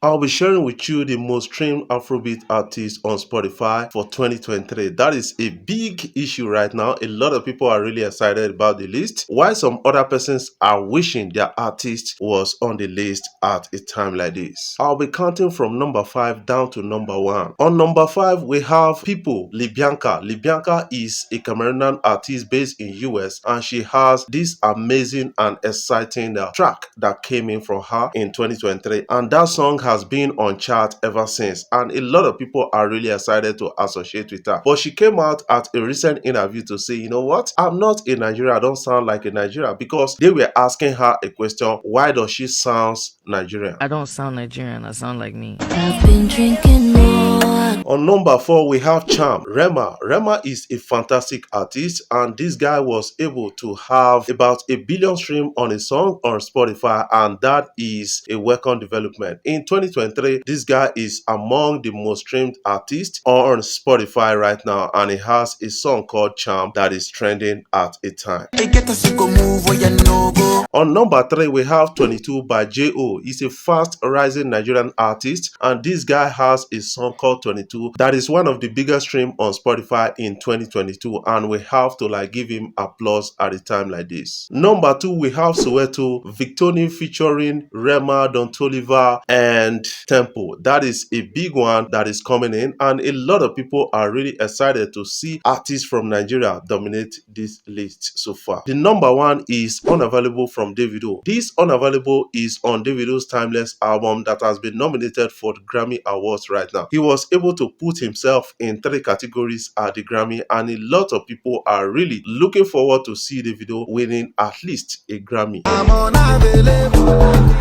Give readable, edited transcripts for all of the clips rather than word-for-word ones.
I'll be sharing with you the most streamed Afrobeat artists on Spotify for 2023. That is a big issue right now. A lot of people are really excited about the list, while some other persons are wishing their artist was on the list at a time like this. I'll be counting from number 5 down to number 1. On number 5, we have People, Libyanka. Libyanka is a Cameroonian artist based in US, and she has this amazing and exciting track that came in from her in 2023, and that song has been on chart ever since, and a lot of people are really excited to associate with her. But she came out at a recent interview to say, you know what, I'm not a Nigerian, I don't sound like a Nigerian, because they were asking her a question, why does she sound Nigerian? I don't sound Nigerian, I sound like me. I've been drinking more. On number 4, we have Charm. Rema. Rema is a fantastic artist, and this guy was able to have about 1 billion streams on a song on Spotify, and that is a welcome development. In 2023, this guy is among the most streamed artists on Spotify right now, and he has a song called Charm that is trending at a time. On number 3, we have 22 by J.O. He's a fast rising Nigerian artist, and this guy has a song called 22 that is one of the biggest streams on Spotify in 2022, and we have to give him applause at a time like this. Number 2, we have Soweto, Victoni featuring Rema, Don Toliver, and Tempo. That is a big one that is coming in, and a lot of people are really excited to see artists from Nigeria dominate this list so far. The number 1 is Unavailable from Davido. This Unavailable is on Davido's Timeless album that has been nominated for the Grammy Awards right now. He was able to put himself in 3 categories at the Grammy, and a lot of people are really looking forward to see Davido winning at least a Grammy.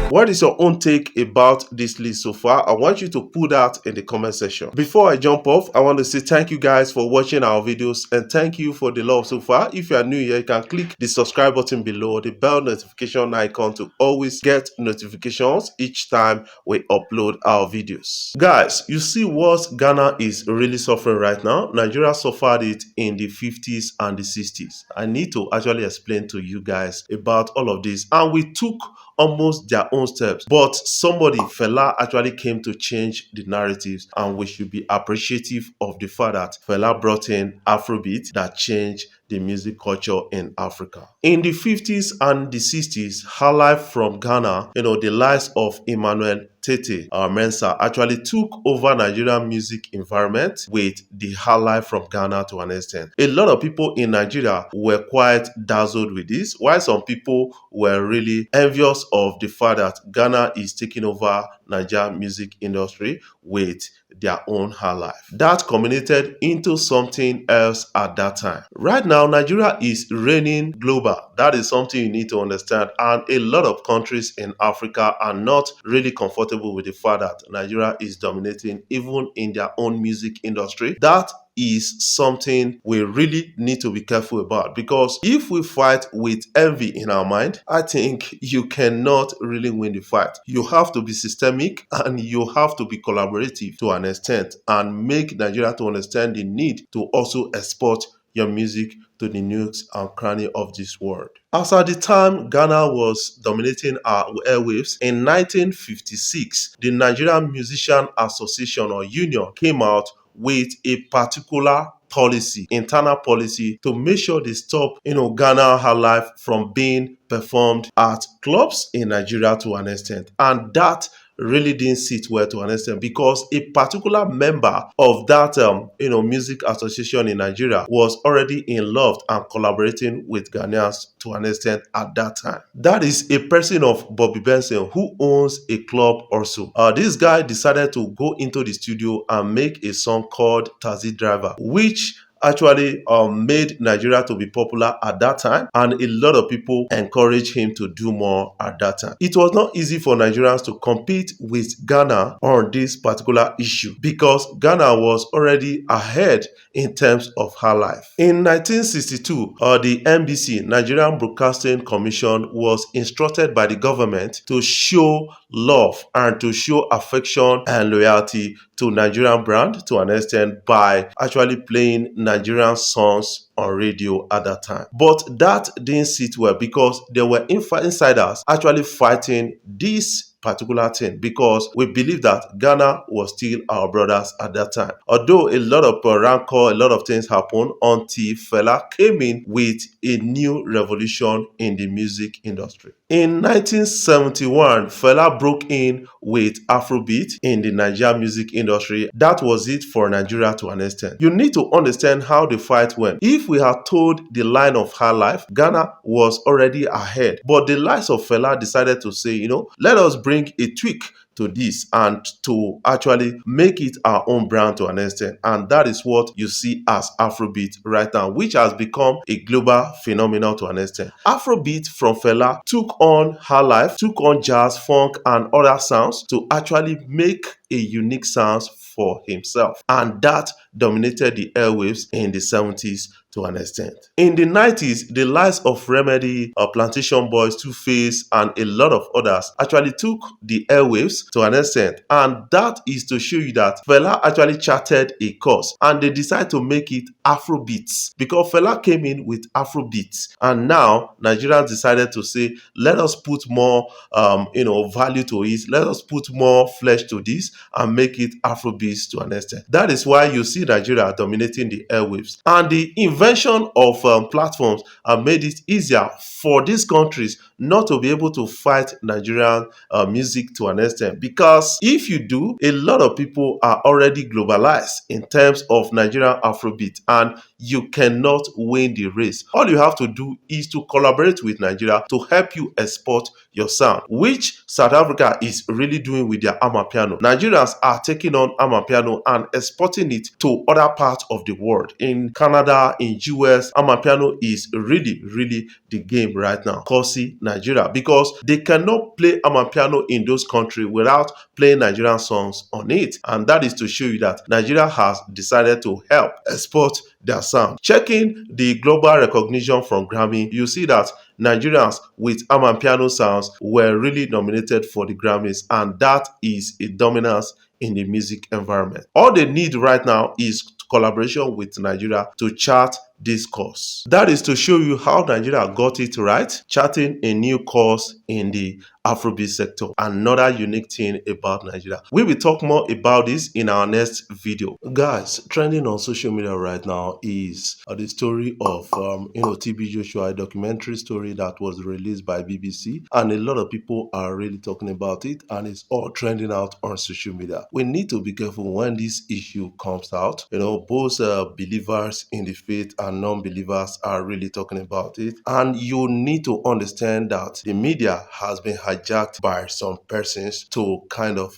What is your own take about this list so far? I want you to put that in the comment section. Before I jump off, I want to say thank you guys for watching our videos, and thank you for the love so far. If you are new here, you can click the subscribe button below, the bell notification icon to always get notifications each time we upload our videos. Guys, you see what Ghana is really suffering right now? Nigeria suffered it in the 50s and the 60s. I need to actually explain to you guys about all of this, and we took almost their own steps, but somebody, Fela, actually came to change the narratives, and we should be appreciative of the fact that Fela brought in Afrobeat that changed the music culture in Africa. In the 50s and the 60s, High Life from Ghana, the likes of Emmanuel Tete Mensah actually took over Nigerian music environment with the High Life from Ghana to an extent. A lot of people in Nigeria were quite dazzled with this, while some people were really envious of the fact that Ghana is taking over Nigerian music industry with their own High Life. That culminated into something else at that time. Right now, Nigeria is reigning global. That is something you need to understand, and a lot of countries in Africa are not really comfortable with the fact that Nigeria is dominating even in their own music industry. That is something we really need to be careful about, because if we fight with envy in our mind, I think you cannot really win the fight. You have to be systemic, and you have to be collaborative to an extent, and make Nigeria to understand the need to also export your music to the nooks and crannies of this world. As at the time Ghana was dominating our airwaves, in 1956, the Nigerian Musician Association or Union came out with a particular policy, internal policy, to make sure they stop, Ghana High Life from being performed at clubs in Nigeria to an extent. And that really didn't sit well to an extent, because a particular member of that music association in Nigeria was already in love and collaborating with Ghanaians to an extent at that time. That is a person of Bobby Benson, who owns a club also. This guy decided to go into the studio and make a song called Taxi Driver, which actually made Nigeria to be popular at that time, and a lot of people encouraged him to do more at that time. It was not easy for Nigerians to compete with Ghana on this particular issue, because Ghana was already ahead in terms of High Life. In 1962, the NBC, Nigerian Broadcasting Commission, was instructed by the government to show love and to show affection and loyalty to Nigerian brand to an extent by actually playing Nigerian songs on radio at that time. But that didn't sit well, because there were insiders actually fighting this particular thing because we believe that Ghana was still our brothers at that time. Although a lot of rancor, a lot of things happened until Fela came in with a new revolution in the music industry. In 1971, Fela broke in with Afrobeat in the Nigerian music industry. That was it for Nigeria to an extent. You need to understand how the fight went. If we had told the line of her life, Ghana was already ahead. But the likes of Fela decided to say, let us bring a tweak to this and to actually make it our own brand to an extent. And that is what you see as Afrobeat right now, which has become a global phenomenon to an extent. Afrobeat from Fela took on her life, took on jazz, funk, and other sounds to actually make a unique sound for himself. And that dominated the airwaves in the 70s to an extent. In the 90s, the likes of Remedy, Plantation Boys, Two Face, and a lot of others actually took the airwaves to an extent. And that is to show you that Fela actually charted a course and they decided to make it Afrobeats because Fela came in with Afrobeats. And now Nigerians decided to say, let us put more value to it. Let us put more flesh to this and make it Afrobeats to an extent. That is why you see Nigeria dominating the airwaves. And the invention of platforms have made it easier for these countries not to be able to fight Nigerian music to an extent. Because if you do, a lot of people are already globalized in terms of Nigerian Afrobeat and you cannot win the race. All you have to do is to collaborate with Nigeria to help you export your sound, which South Africa is really doing with their Amapiano. Nigerians are taking on Amapiano and exporting it to other parts of the world. In Canada, in US, Amapiano is really, really the game right now. Kosi, Nigeria, because they cannot play Amapiano in those countries without playing Nigerian songs on it. And that is to show you that Nigeria has decided to help export their sound. Checking the global recognition from Grammy, you see that Nigerians with Amapiano sounds were really nominated for the Grammys, and that is a dominance in the music environment. All they need right now is collaboration with Nigeria to chart this course. That is to show you how Nigeria got it right, charting a new course in the Afrobeat sector. Another unique thing about Nigeria. We will talk more about this in our next video. Guys, trending on social media right now is the story of TB Joshua, a documentary story that was released by BBC, and a lot of people are really talking about it, and it's all trending out on social media. We need to be careful when this issue comes out. Both believers in the faith and non-believers are really talking about it, and you need to understand that the media has been hijacked by some persons to kind of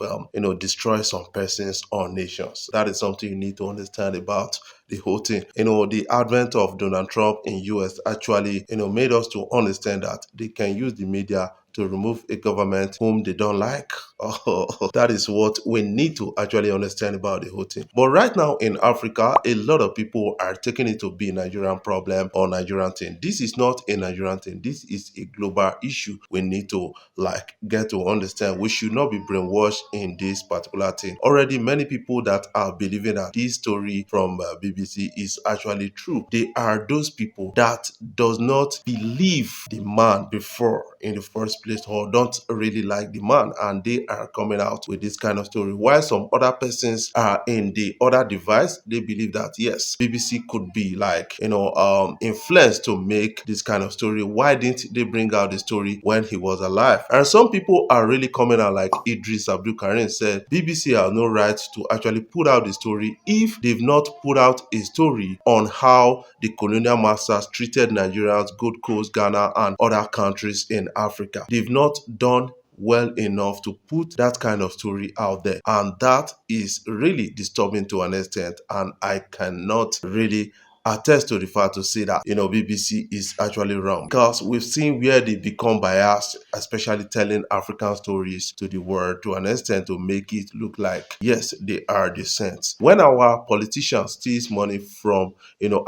destroy some persons or nations. That is something you need to understand about the whole thing. The advent of Donald Trump in US actually made us to understand that they can use the media to remove a government whom they don't like. That is what we need to actually understand about the whole thing. But right now in Africa, a lot of people are taking it to be a Nigerian problem or Nigerian thing. This is not a Nigerian thing. This is a global issue. We need to get to understand. We should not be brainwashed in this particular thing. Already many people that are believing that this story from BBC is actually true. They are those people that does not believe the man before in the first place or don't really like the man, and they are coming out with this kind of story. While some other persons are in the other device, they believe that yes, BBC could be influenced to make this kind of story. Why didn't they bring out the story when he was alive? And some people are really coming out, like Idris Abdul Karim said, BBC have no right to actually put out the story if they've not put out a story on how the colonial masters treated Nigerians, Gold Coast, Ghana, and other countries in Africa. They've not done well enough to put that kind of story out there, and that is really disturbing to an extent, and I cannot really attest to the fact to say that BBC is actually wrong, because we've seen where they become biased, especially telling African stories to the world to an extent to make it look like yes, they are the saints. When our politicians steal money from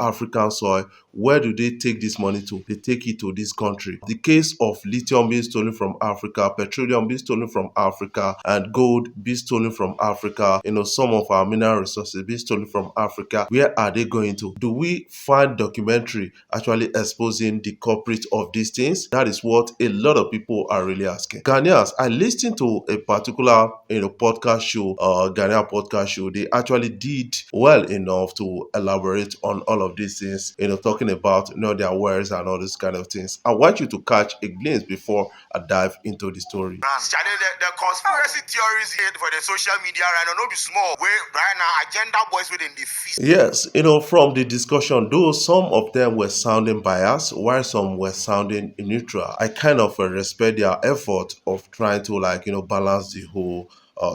African soil, where do they take this money to? They take it to this country. The case of lithium being stolen from Africa, petroleum being stolen from Africa, and gold being stolen from Africa, some of our mineral resources being stolen from Africa, where are they going to? Do we find documentary actually exposing the culprit of these things? That is what a lot of people are really asking. Ghanaians, I listened to a particular podcast show, Ghanaian podcast show. They actually did well enough to elaborate on all of these things, talking about their words and all these kind of things. I want you to catch a glimpse before I dive into the story. The conspiracy theories here for the social media right now, no be small. Where right now agenda boys within the feast. Yes, from the discussion, though some of them were sounding biased, while some were sounding neutral, I kind of respect their effort of trying to balance the whole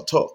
talk.